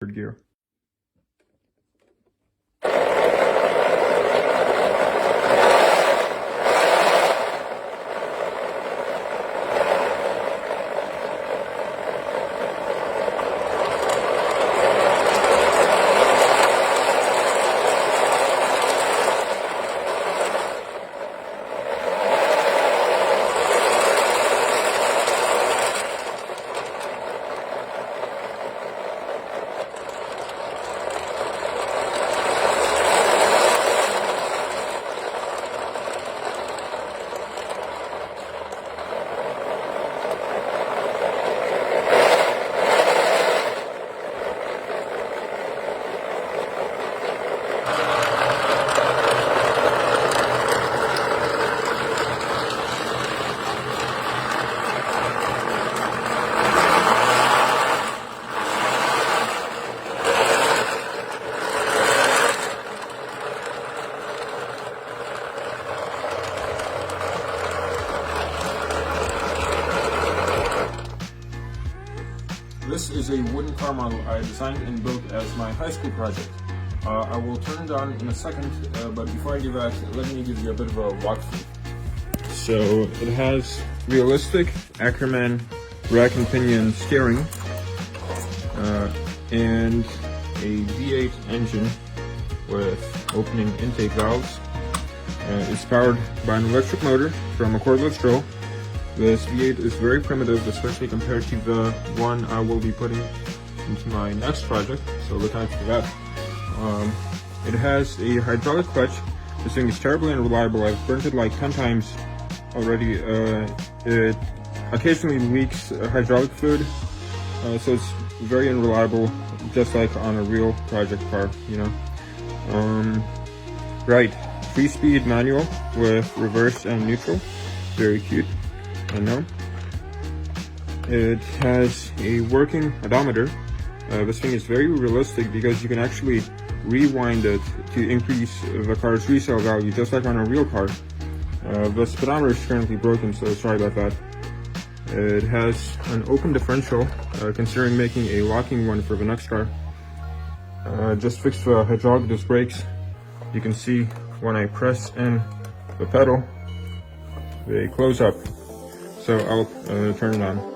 gear. This is a wooden car model I designed and built as my high school project. I will turn it on in a second, but before I do that, let me give you a bit of a walkthrough. So it has realistic Ackerman rack and pinion steering and a V8 engine with opening intake valves. It's powered by an electric motor from a cordless drill. This V8 is very primitive, especially compared to the one I will be putting into my next project, so look out for that. It has a hydraulic clutch. This thing is terribly unreliable. I've burnt it like 10 times already. It occasionally leaks hydraulic fluid, so it's very unreliable, just like on a real project car, you know. Right, 3-speed manual with reverse and neutral, very cute. I know. It has a working odometer. This thing is very realistic because you can actually rewind it to increase the car's resale value, just like on a real car. The speedometer is currently broken, so sorry about that. It has an open differential, considering making a locking one for the next car. Just fixed the hydraulic disc brakes. You can see when I press in the pedal, they close up. So I'll turn it on.